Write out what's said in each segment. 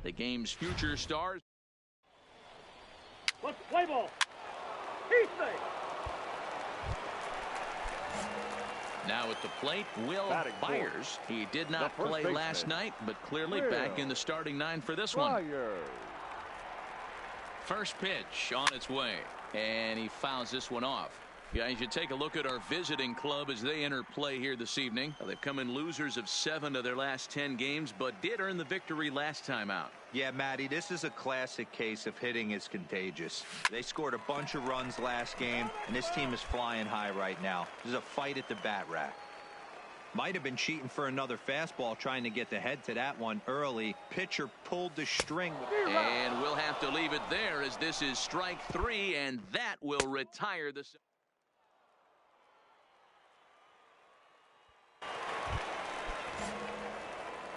The game's future stars. Let's play ball. He's safe. Now at the plate, Will Byers. He did not play last night, but clearly back in the starting 9 for this one. First pitch on its way, and he fouls this one off. Guys, you take a look at our visiting club as they enter play here this evening. They've come in losers of 7 of their last 10 games, but did earn the victory last time out. Yeah, Matty, this is a classic case of hitting is contagious. They scored a bunch of runs last game, and this team is flying high right now. There's a fight at the bat rack. Might have been cheating for another fastball, trying to get the head to that one early. Pitcher pulled the string. And we'll have to leave it there as this is strike 3, and that will retire the...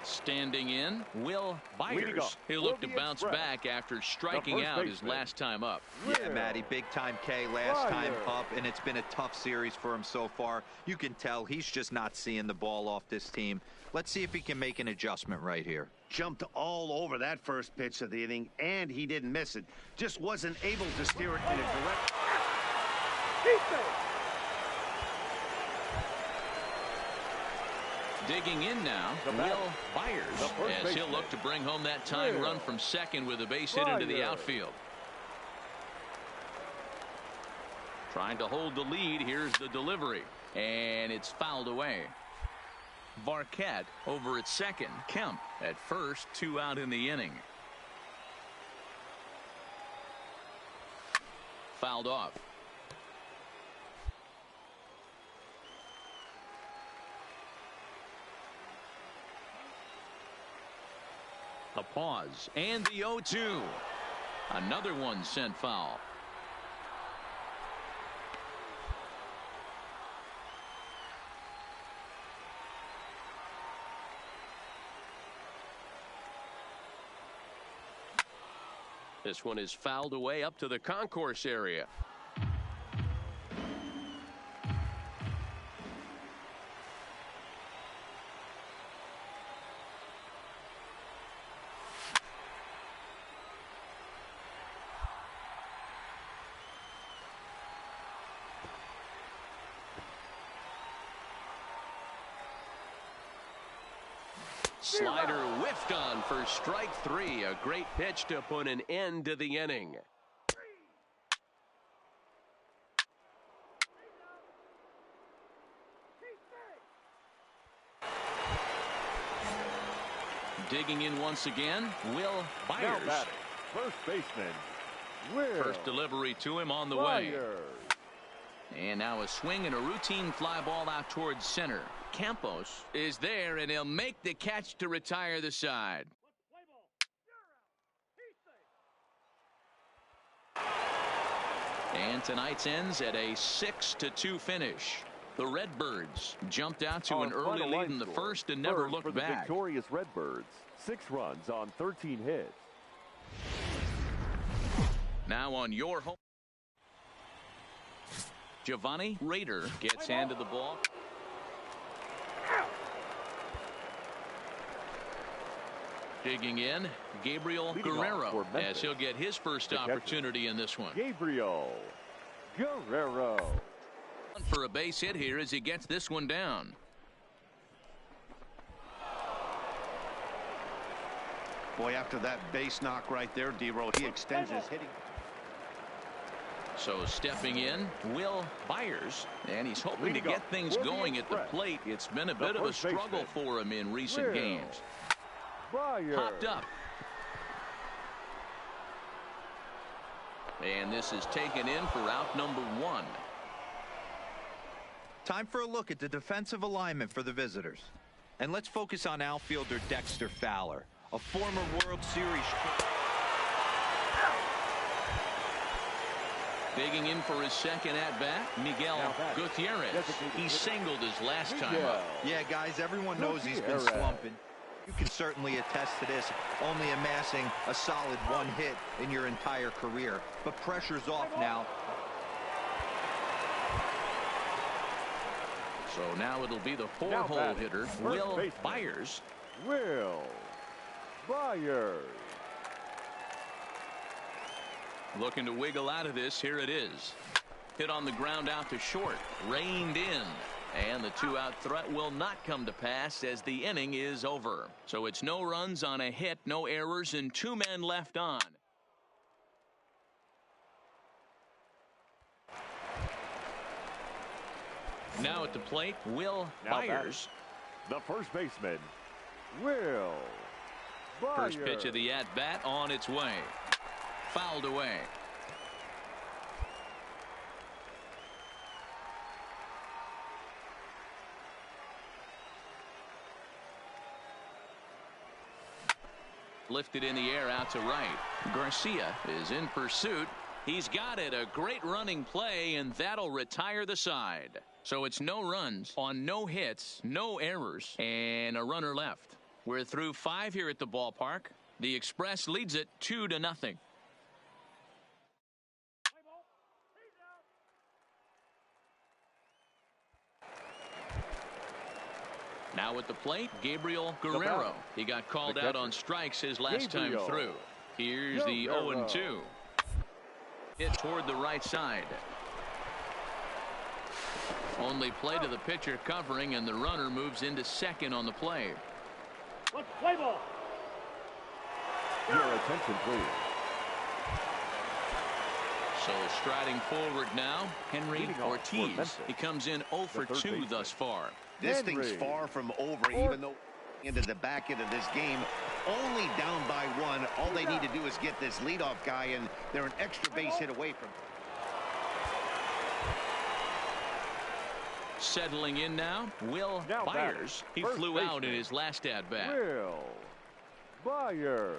Standing in, Will Byers. He'll look to bounce back after striking out his last time up. Yeah, Matty, big-time K last time up, and it's been a tough series for him so far. You can tell he's just not seeing the ball off this team. Let's see if he can make an adjustment right here. Jumped all over that first pitch of the inning, and he didn't miss it. Just wasn't able to steer it in a direct... Digging in now, Will Byers, as he'll look to bring home that tying run from second with a base hit into the outfield. Trying to hold the lead. Here's the delivery, and it's fouled away. Varquette over at second. Kemp at first. 2 out in the inning. Fouled off. A pause, and the 0-2. Another one sent foul. This one is fouled away up to the concourse area. Slider whiffed on for strike 3. A great pitch to put an end to the inning. Digging in once again, Will Byers. First baseman, Will. First delivery to him on the way. And now a swing and a routine fly ball out towards center. Campos is there, and he'll make the catch to retire the side. And tonight's ends at a 6-2 finish. The Redbirds jumped out to an early lead in the first and never looked back. Victorious Redbirds, 6 runs on 13 hits. Now on your home. Giovanni Rader gets handed the ball. Digging in, Gabriel Guerrero, as he'll get his first opportunity in this one. Gabriel Guerrero. For a base hit here as he gets this one down. Boy, after that base knock right there, D-Roll, he extends his hitting. So stepping in, Will Byers, and he's hoping to get things going at the plate. It's been a bit of a struggle for him in recent games. Popped up. And this is taken in for out number 1. Time for a look at the defensive alignment for the visitors. And let's focus on outfielder Dexter Fowler, a former World Series. Digging in for his second at-bat, Miguel Gutierrez. He singled his last time up. Yeah, guys, everyone knows he's been slumping. You can certainly attest to this, only amassing a solid 1 hit in your entire career. But pressure's off now. So now it'll be the 4-hole hitter, Will Byers. Will Byers. Looking to wiggle out of this. Here it is. Hit on the ground out to short. Reined in. And the 2-out threat will not come to pass as the inning is over. So it's no runs on a hit, no errors, and 2 men left on. Now at the plate, Will Byers. The first baseman, Will Byers. First pitch of the at-bat on its way. Fouled away. Lifted in the air out to right. Garcia is in pursuit. He's got it. A great running play, and that'll retire the side. So it's no runs on no hits, no errors, and a runner left. We're through 5 here at the ballpark. The Express leads it 2-0. Now at the plate, Gabriel Guerrero. He got called out on strikes his last time through. Here's the 0-2. Hit toward the right side. Only play to the pitcher covering, and the runner moves into second on the play. Let's play ball. Your attention, please. So striding forward now, Henry Ortiz. He comes in 0 for 2 thus far. This thing's far from over, even though into the back end of this game, only down by 1. All they need to do is get this leadoff guy, and they're an extra base hit away from. Settling in now, Will Byers. He flew out in his last at-bat. Will Byers.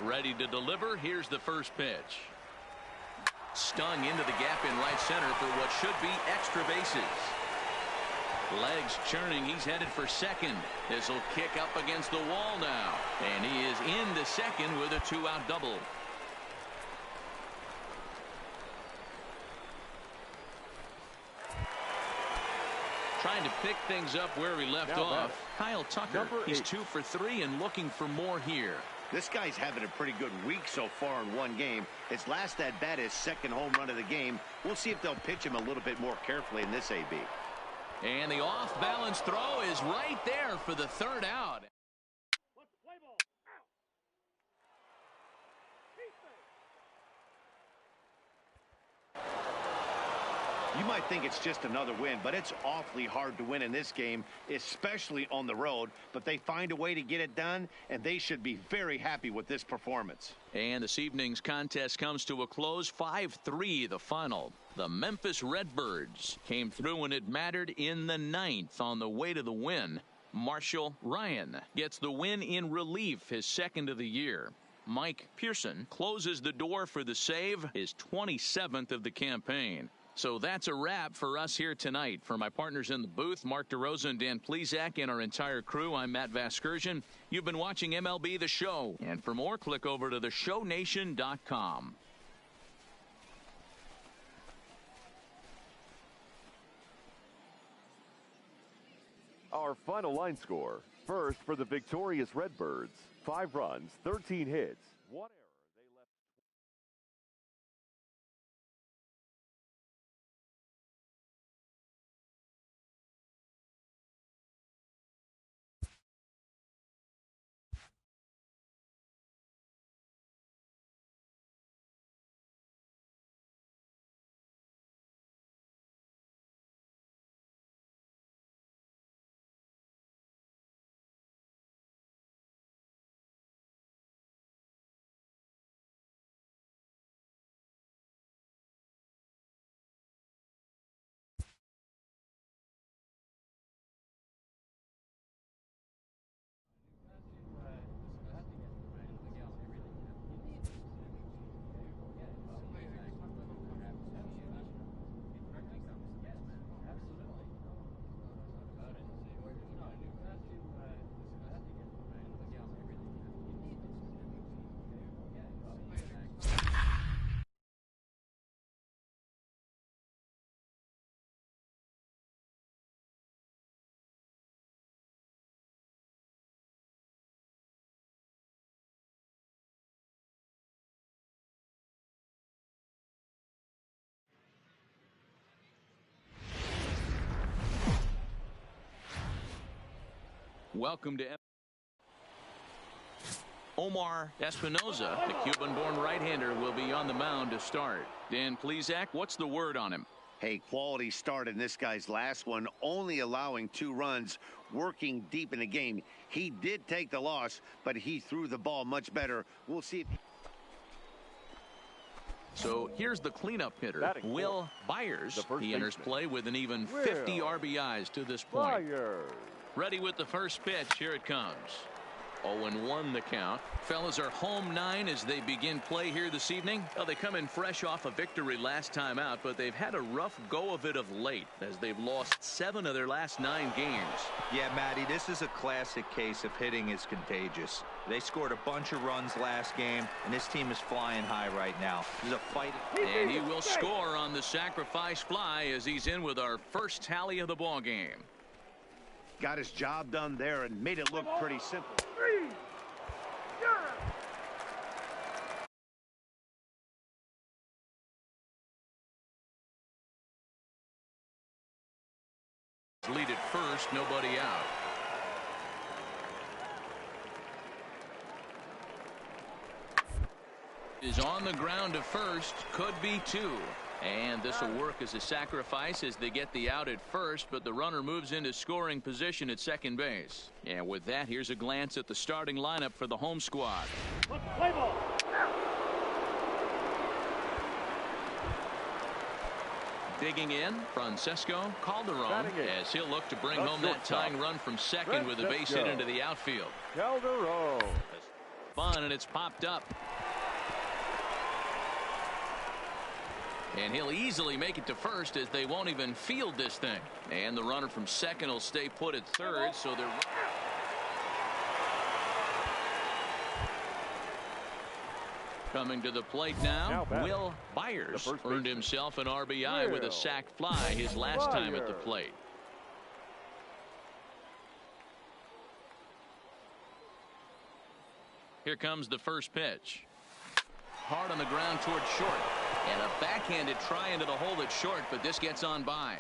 Ready to deliver. Here's the first pitch. Stung into the gap in right center for what should be extra bases. Legs churning. He's headed for second. This will kick up against the wall now. And he is into second with a 2-out double. Trying to pick things up where he left off. Kyle Tucker. He's 2 for 3 and looking for more here. This guy's having a pretty good week so far in one game. His last at-bat is second home run of the game. We'll see if they'll pitch him a little bit more carefully in this AB. And the off-balance throw is right there for the 3rd out. Let's play ball. You might think it's just another win, but it's awfully hard to win in this game, especially on the road. But they find a way to get it done, and they should be very happy with this performance. And this evening's contest comes to a close. 5-3 the final. The Memphis Redbirds came through when it mattered in the 9th on the way to the win. Marshall Ryan gets the win in relief, his 2nd of the year. Mike Pearson closes the door for the save, his 27th of the campaign. So that's a wrap for us here tonight. For my partners in the booth, Mark DeRosa and Dan Plesac, and our entire crew, I'm Matt Vasgersian. You've been watching MLB The Show. And for more, click over to theshownation.com. Our final line score. First for the victorious Redbirds. 5 runs, 13 hits, 1 error. Welcome to Omar Espinoza, the Cuban-born right-hander, will be on the mound to start. Dan Plesac, what's the word on him? Hey, quality start in this guy's last one, only allowing 2 runs, working deep in the game. He did take the loss, but he threw the ball much better. We'll see if... So here's the cleanup hitter, Will Byers. He enters play with an even 50 RBIs to this point. Ready with the first pitch. Here it comes. 0-1 the count. Fellas are home 9 as they begin play here this evening. Well, they come in fresh off a victory last time out, but they've had a rough go of it of late as they've lost 7 of their last 9 games. Yeah, Matty, this is a classic case of hitting is contagious. They scored a bunch of runs last game, and this team is flying high right now. There's a fight. And he will score on the sacrifice fly as he's in with our first tally of the ball game. Got his job done there and made it look pretty simple. Lead at first, nobody out. Is on the ground to first, could be 2. And this will work as a sacrifice as they get the out at first, but the runner moves into scoring position at second base. And with that, here's a glance at the starting lineup for the home squad. Let's play ball. Digging in, Francesco Calderon, as he'll look to bring home that tying run from second with a base hit into the outfield. Calderon. Fun, and it's popped up. And he'll easily make it to first as they won't even field this thing. And the runner from second will stay put at third, so they're... Coming to the plate now Will Byers earned himself an RBI with a sac fly his last time at the plate. Here comes the first pitch. Hard on the ground toward short. And a backhanded try into the hole at short, but this gets on by.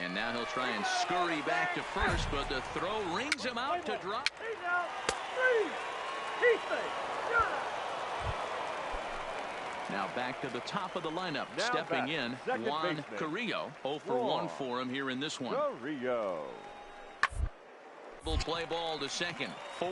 And now he'll try and scurry back to first, but the throw rings him out to drop. He's out. 3. He's safe. Now back to the top of the lineup. Stepping in, Juan Carrillo. 0 for 1 for him here in this one. Carrillo. Will play ball to second. 4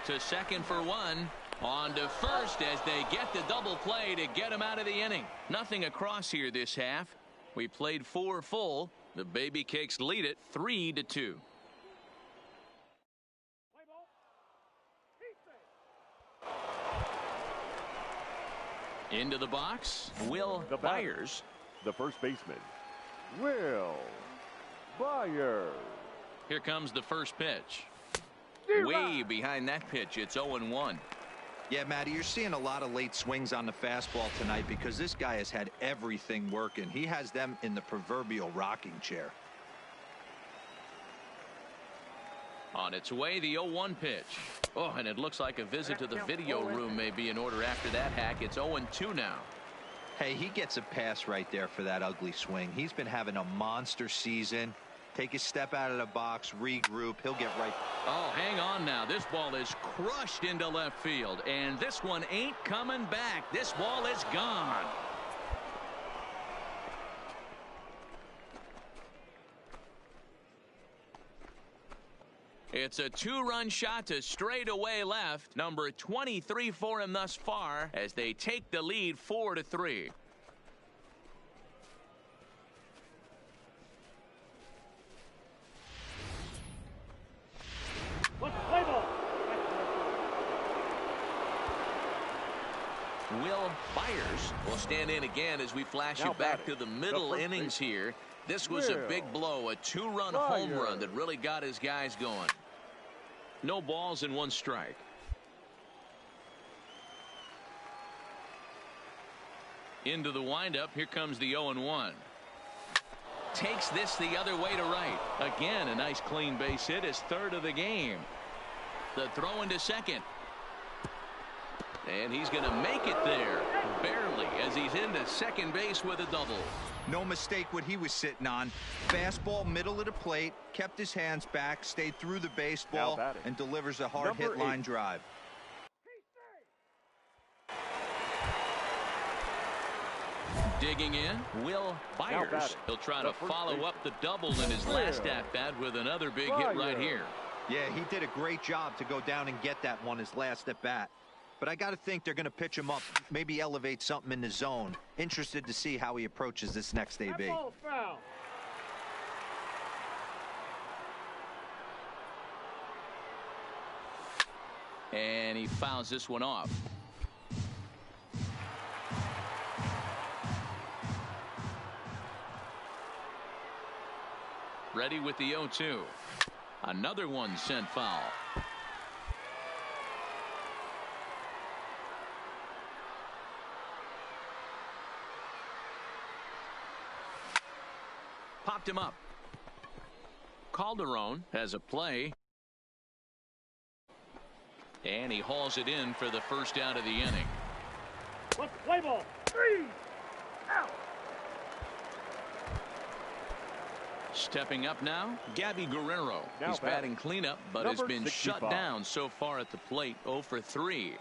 to second for 1. On to first as they get the double play to get him out of the inning. Nothing across here this half. We played 4 full. The Baby Cakes lead it 3-2. Play ball. He's safe. Into the box, Will Byers. The first baseman, Will Byers. Here comes the first pitch. Way behind that pitch. It's 0-1. Yeah, Matty, you're seeing a lot of late swings on the fastball tonight because this guy has had everything working. He has them in the proverbial rocking chair. On its way, the 0-1 pitch. Oh, and it looks like a visit to the video room may be in order after that hack. It's 0-2 now. Hey, he gets a pass right there for that ugly swing. He's been having a monster season. Take a step out of the box, regroup. He'll get right. Oh, hang on now. This ball is crushed into left field, and this one ain't coming back. This ball is gone. It's a 2-run shot to straightaway left. Number 23 for him thus far as they take the lead 4-3. Let's play ball. Will Byers will stand in again as we flash you back to the middle innings here. This was a big blow, a 2-run home run that really got his guys going. No balls and 1 strike. Into the windup. Here comes the 0-1. Takes this the other way to right. Again, a nice clean base hit, his 3rd of the game. The throw into second. And he's going to make it there. Barely. barely, as he's into second base with a double. No mistake what he was sitting on. Fastball middle of the plate, kept his hands back, stayed through the baseball, and delivers a hard hit line drive. Digging in, Will Byers. He'll try to follow up the double in his last at-bat with another big hit right here. Yeah, he did a great job to go down and get that one his last at-bat. But I got to think they're going to pitch him up, maybe elevate something in the zone. Interested to see how he approaches this next AB. Ball foul. And he fouls this one off. Ready with the 0-2. Another one sent foul. Popped him up. Calderon has a play. And he hauls it in for the first out of the inning. Let's play ball. 3 out. Stepping up now, Gabby Guerrero. He's batting cleanup, but has been 65. Shut down so far at the plate. 0 for 3.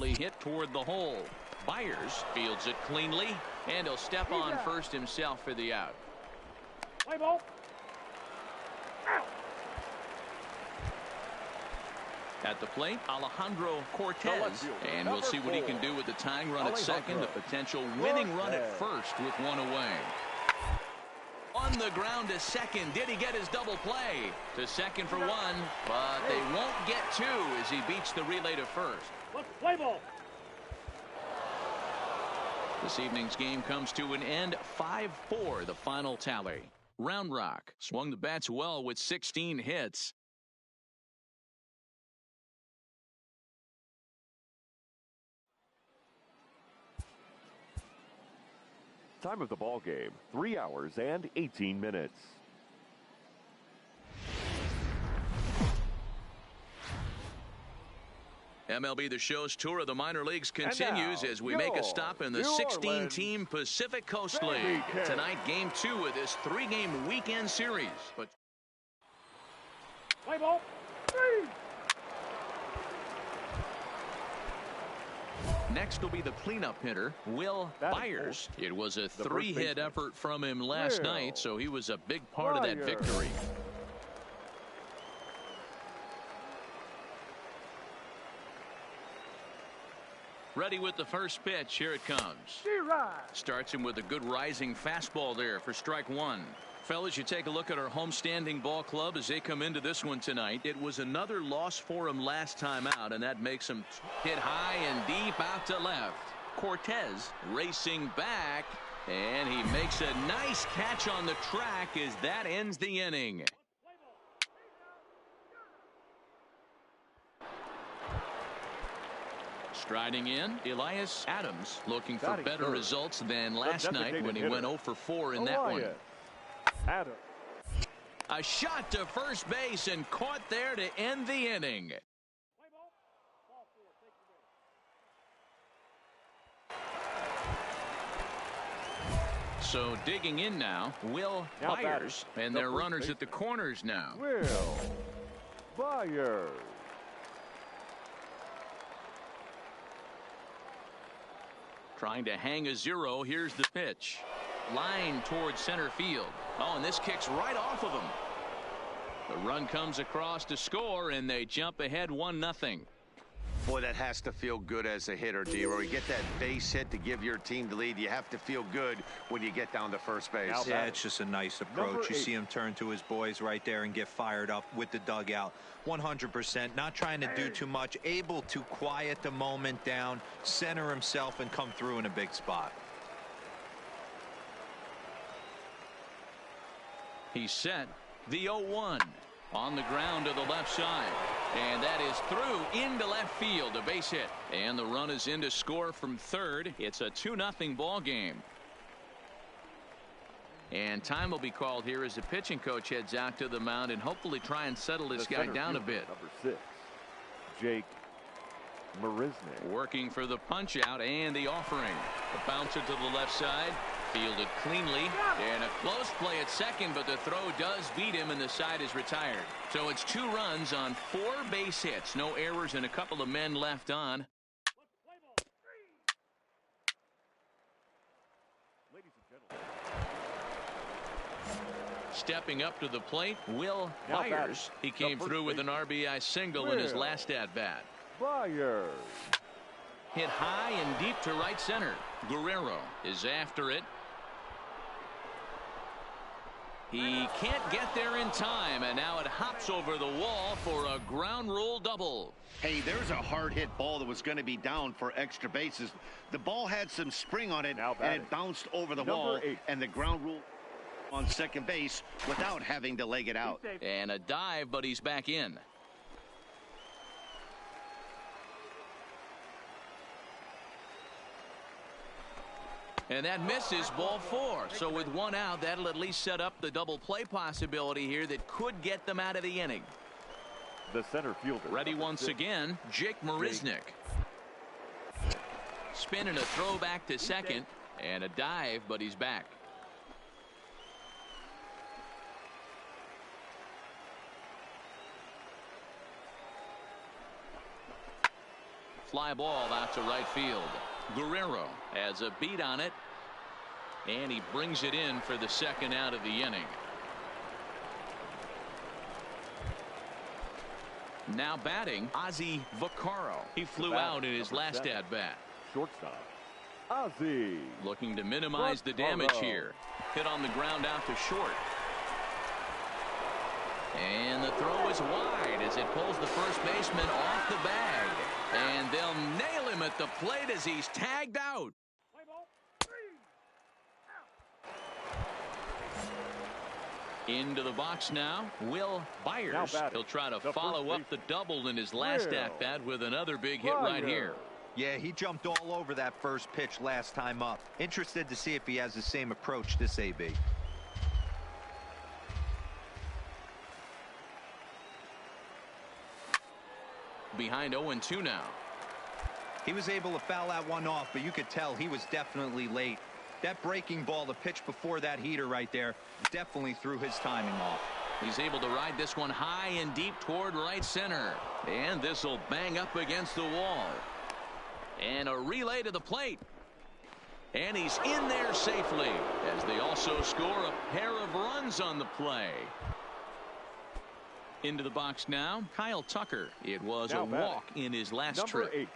Hit toward the hole. Byers fields it cleanly, and he'll step on first himself for the out. Play ball. Out. At the plate, Alejandro Cortez, and we'll see what he can do with the tying run at second, the potential winning run at first with one away. On the ground to second. Did he get his double play? To second for one, but they won't get two as he beats the relay to first. Let's play ball. This evening's game comes to an end. 5-4, the final tally. Round Rock swung the bats well with 16 hits. Time of the ball game, 3 hours and 18 minutes. MLB The Show's tour of the minor leagues continues as we make a stop in the 16-team Pacific Coast League. Tonight, Game 2 of this 3-game weekend series. But play ball. 3. next will be the cleanup hitter, Will Byers. It was a 3-hit effort from him last night, so he was a big part of that victory. Ready with the first pitch. Here it comes. Starts him with a good rising fastball there for strike one. Fellas, you take a look at our homestanding ball club as they come into this one tonight. It was another loss for him last time out, and that makes him hit high and deep out to left. Cortez racing back, and he makes a nice catch on the track as that ends the inning. Striding in, Elias Adams, looking for better results than last night when he went 0 for 4 in that one. A shot to first base and caught there to end the inning. So digging in now, Will Byers, and their runners at the corners now. Will Byers. Trying to hang a 0. Here's the pitch. Line towards center field. Oh, and this kicks right off of him. The run comes across to score, and they jump ahead 1-0. Boy, that has to feel good as a hitter, D-Roy. You get that base hit to give your team the lead. You have to feel good when you get down to first base. Yeah, it's just a nice approach. You see him turn to his boys right there and get fired up with the dugout. 100%, not trying to do too much, able to quiet the moment down, center himself, and come through in a big spot. He's set. The 0-1 on the ground to the left side, and that is through into left field, a base hit, and the run is in to score from third. It's a 2-0 ball game, and time will be called here as the pitching coach heads out to the mound and hopefully try and settle this guy down a bit. Number 6, Jake Marisnick. Working for the punch out and the offering. The bouncer to the left side. Fielded cleanly. And a close play at second, but the throw does beat him and the side is retired. So it's 2 runs on 4 base hits. No errors and a couple of men left on. Ladies and gentlemen. Stepping up to the plate, Will Byers. He came through with an RBI single in his last at-bat. Byers. Hit high and deep to right center. Guerrero is after it. He can't get there in time, and now it hops over the wall for a ground rule double. Hey, there's a hard hit ball that was going to be down for extra bases. The ball had some spring on it, and it bounced over the wall, and the ground rule on second base without having to leg it out. And a dive, but he's back in. And that misses, ball 4. So with 1 out, that'll at least set up the double play possibility here that could get them out of the inning. The center fielder. Ready once again, Jake Marisnick. Spin and a throw back to second. And a dive, but he's back. Fly ball out to right field. Guerrero has a beat on it, and he brings it in for the 2nd out of the inning. Now batting, Ozzie Vaccaro. He flew out in his last at-bat. Shortstop, Ozzie. Looking to minimize the damage here. Hit on the ground out to short. And the throw is wide as it pulls the first baseman off the bag. And they'll nail him at the plate as he's tagged out. Into the box now, Will Byers. He'll try to follow up the double in his last at-bat with another big hit right here. Yeah, he jumped all over that first pitch last time up. Interested to see if he has the same approach this AB. Behind 0-2 now. He was able to foul that one off, but you could tell he was definitely late. That breaking ball, the pitch before that heater right there, definitely threw his timing off. He's able to ride this one high and deep toward right center. And this will bang up against the wall. And a relay to the plate. And he's in there safely as they also score a pair of runs on the play. Into the box now, Kyle Tucker. It was a walk in his last trip. 8.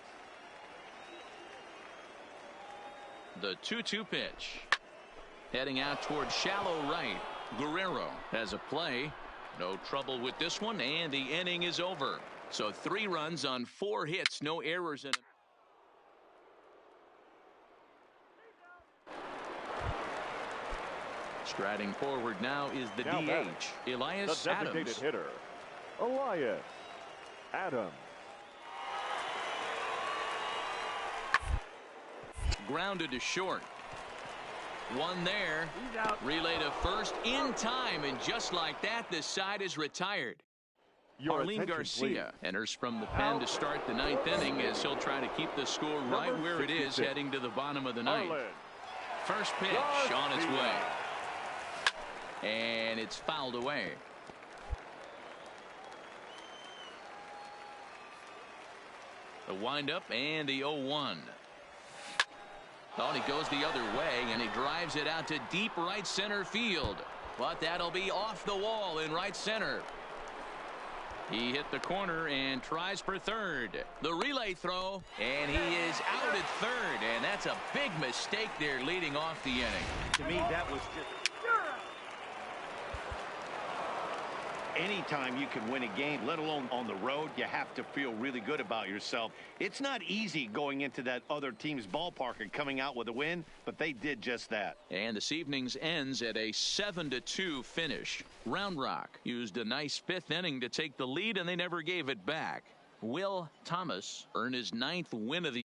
The 2-2 pitch. Heading out toward shallow right. Guerrero has a play. No trouble with this one, and the inning is over. So 3 runs on 4 hits, no errors in it. Striding forward now is the DH, Elias the designated Adams. hitter, Elias Adams. Grounded to short. One there. He's out. Relay to first in time, and just like that, this side is retired. Arlene Garcia enters from the pen to start the 9th inning as he'll try to keep the score right where it is heading to the bottom of the 9th. First pitch on its way. And it's fouled away. The windup and the 0-1. Thought he goes the other way, and he drives it out to deep right center field. But that'll be off the wall in right center. He hit the corner and tries for third. The relay throw, and he is out at third, and that's a big mistake there leading off the inning. To me, that was just... Anytime you can win a game, let alone on the road, you have to feel really good about yourself. It's not easy going into that other team's ballpark and coming out with a win, but they did just that. And this evening's ends at a 7-2 finish. Round Rock used a nice 5th inning to take the lead, and they never gave it back. Will Thomas earned his 9th win of the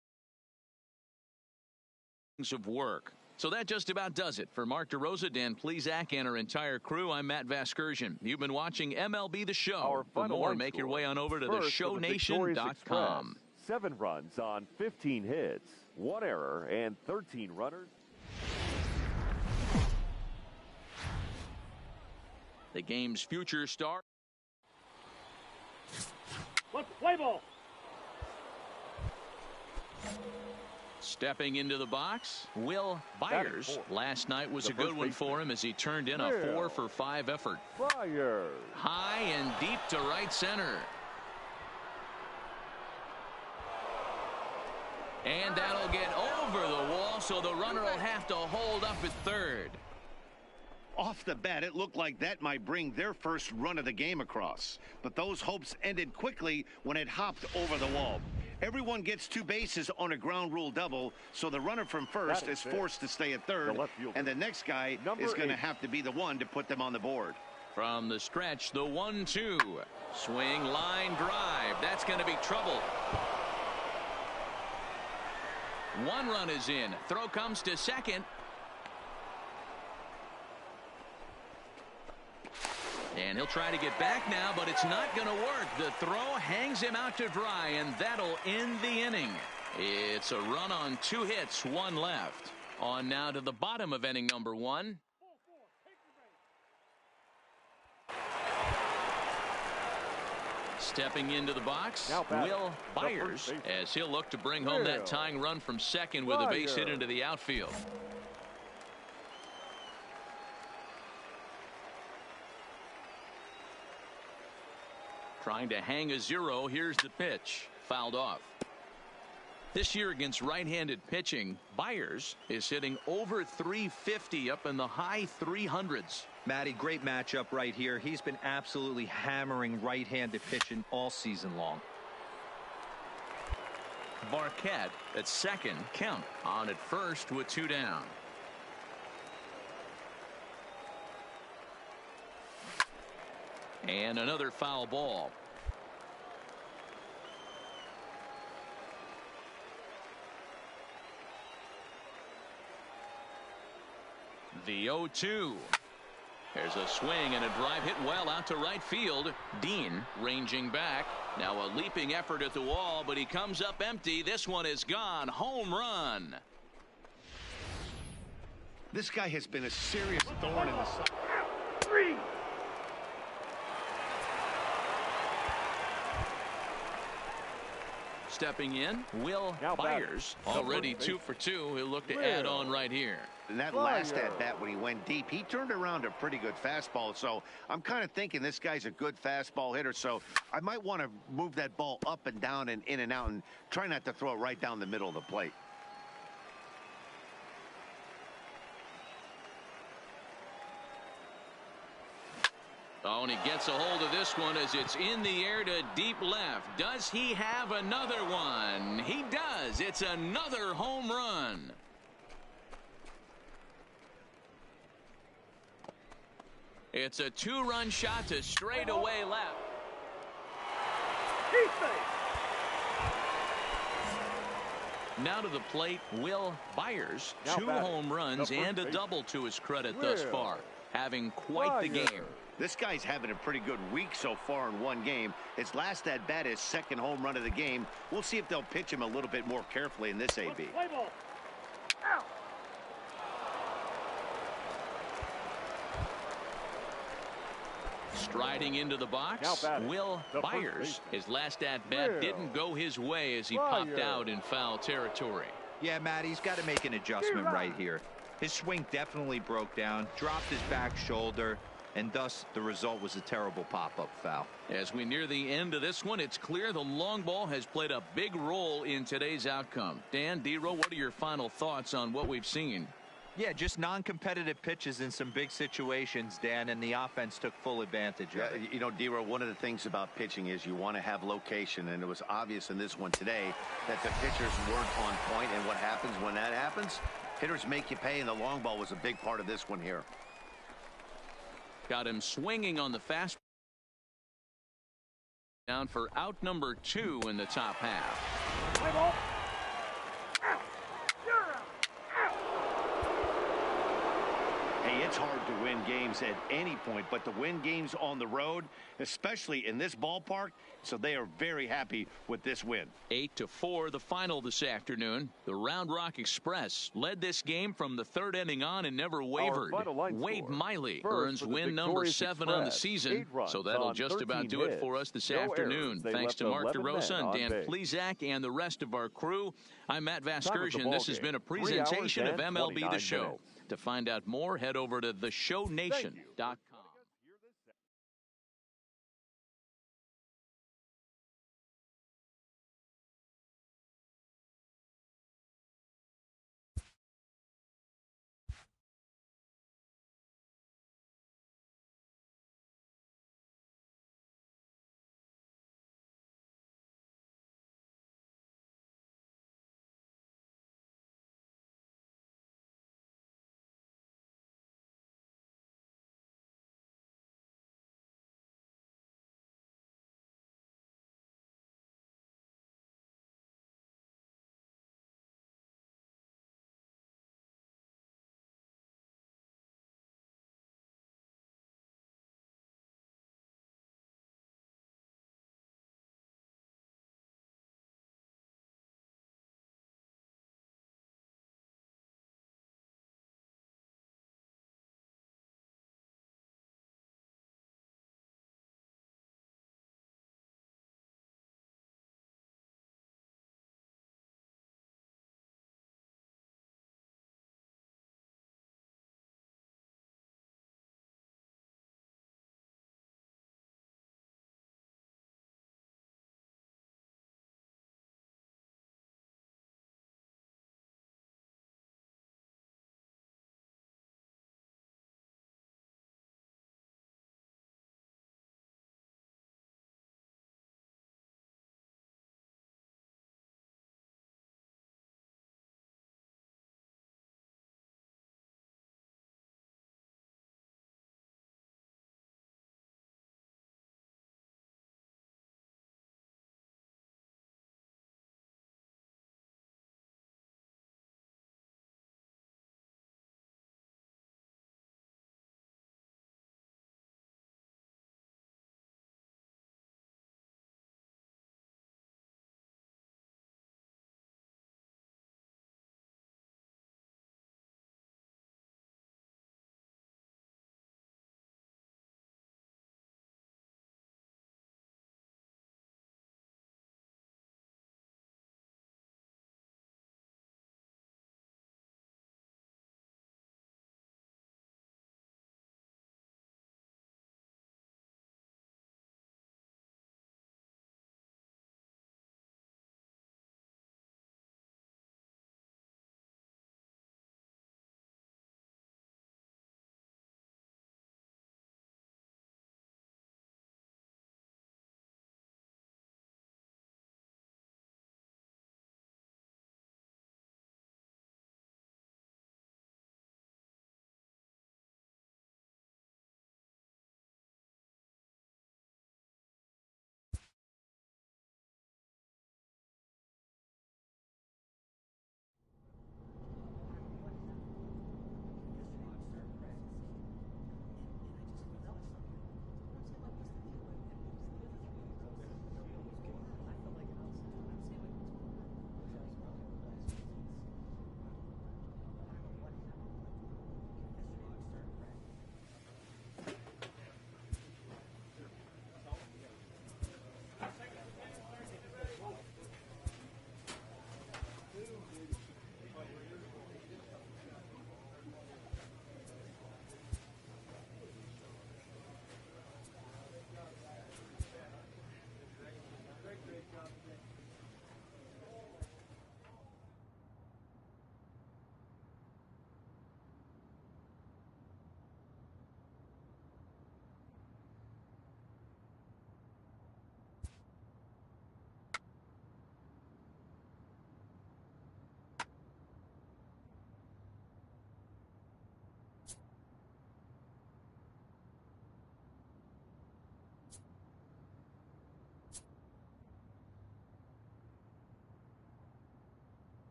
of work. So that just about does it. For Mark DeRosa, Dan Plesac, and our entire crew, I'm Matt Vasgersian. You've been watching MLB The Show. For more, make your way on over to theshownation.com. 7 runs on 15 hits, 1 error, and 13 runners. The game's future star. Let's play ball. Stepping into the box, Will Byers. Last night was a good one for him as he turned in a 4-for-5 effort. Byers. High and deep to right center. And that'll get over the wall, so the runner will have to hold up at third. Off the bat, it looked like that might bring their first run of the game across. But those hopes ended quickly when it hopped over the wall. Everyone gets 2 bases on a ground rule double, so the runner from first is forced to stay at third, and the next guy is going to have to be the one to put them on the board. From the stretch, the 1-2. Swing, line, drive. That's going to be trouble. 1 run is in. Throw comes to second. And he'll try to get back now, but it's not going to work. The throw hangs him out to dry, and that'll end the inning. It's a run on 2 hits, 1 left. On now to the bottom of inning number 1. Stepping into the box, Will Byers, as he'll look to bring home that tying run from second with a base hit into the outfield. Trying to hang a 0. Here's the pitch. Fouled off. This year against right-handed pitching, Byers is hitting over 350 up in the high 300s. Matty, great matchup right here. He's been absolutely hammering right-handed pitching all season long. Barquette at second. Count on at first with 2 down. And another foul ball. The 0-2. There's a swing and a drive hit well out to right field. Dean ranging back. Now a leaping effort at the wall, but he comes up empty. This one is gone. Home run. This guy has been a serious thorn in the side. 3. Stepping in, Will Byers, already 2 for 2. He'll look to add on right here. And that last at-bat when he went deep, he turned around a pretty good fastball. So I'm kind of thinking this guy's a good fastball hitter. So I might want to move that ball up and down and in and out and try not to throw it right down the middle of the plate. Oh, and he gets a hold of this one as it's in the air to deep left. Does he have another one? He does. It's another home run. It's a 2-run shot to straightaway left. Now to the plate, Will Byers. 2 home runs and a double to his credit thus far. Having quite the game. This guy's having a pretty good week so far in 1 game. His last at-bat is 2nd home run of the game. We'll see if they'll pitch him a little bit more carefully in this AB. Striding into the box, Will Byers. His last at-bat didn't go his way as he popped out in foul territory. Yeah, Matt, he's got to make an adjustment right here. His swing definitely broke down, dropped his back shoulder, and thus the result was a terrible pop-up foul. As we near the end of this one, it's clear the long ball has played a big role in today's outcome. Dan, D-Row, what are your final thoughts on what we've seen? Yeah, just non-competitive pitches in some big situations, Dan, and the offense took full advantage of it. You know, D-Row, one of the things about pitching is you want to have location, and it was obvious in this one today that the pitchers weren't on point, and what happens when that happens? Hitters make you pay, and the long ball was a big part of this one here. Got him swinging on the fastball. Down for out number 2 in the top half. Play ball. Hey, it's hard to win games at any point, but to win games on the road, especially in this ballpark, so they are very happy with this win. 8-4 the final this afternoon. The Round Rock Express led this game from the third inning on and never wavered. Wade Miley earns win number 7 on the season, so that'll just about do it for us this afternoon. Thanks to Mark DeRosa and Dan Plesac and the rest of our crew. I'm Matt Vasgersian. This has been a presentation of MLB The Show. To find out more, head over to theshownation.com.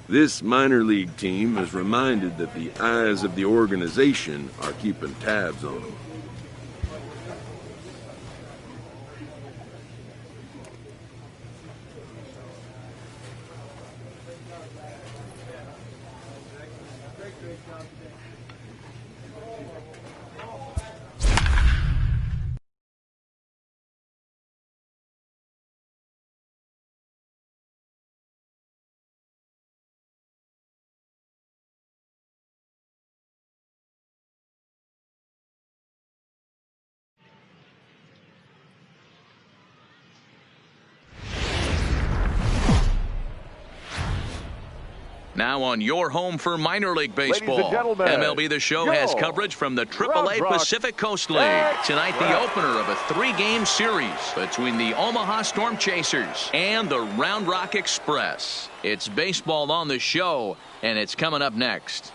This minor league team is reminded that the eyes of the organization are keeping tabs on them. Now on your home for minor league baseball. Ladies and gentlemen, MLB The Show has coverage from the AAA Pacific Coast League. Tonight, the opener of a 3-game series between the Omaha Storm Chasers and the Round Rock Express. It's baseball on the show, and it's coming up next.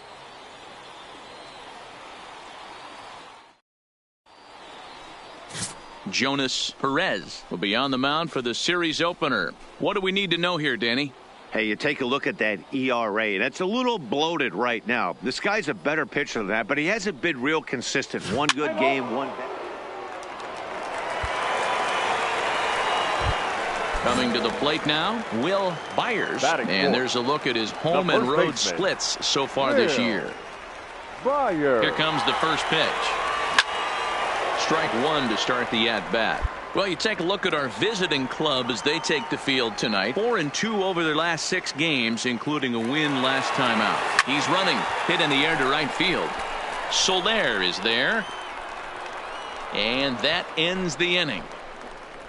Jonas Perez will be on the mound for the series opener. What do we need to know here, Danny? Hey, you take a look at that ERA. That's a little bloated right now. This guy's a better pitcher than that, but he hasn't been real consistent. One good game, one bad. Coming to the plate now, Will Byers. And there's a look at his home and road splits so far this year. Byers. Here comes the first pitch. Strike one to start the at-bat. Well, you take a look at our visiting club as they take the field tonight. 4-2 over their last 6 games, including a win last time out. He's running, hit in the air to right field. Soler is there. And that ends the inning.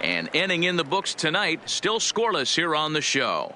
An inning in the books tonight, still scoreless here on the show.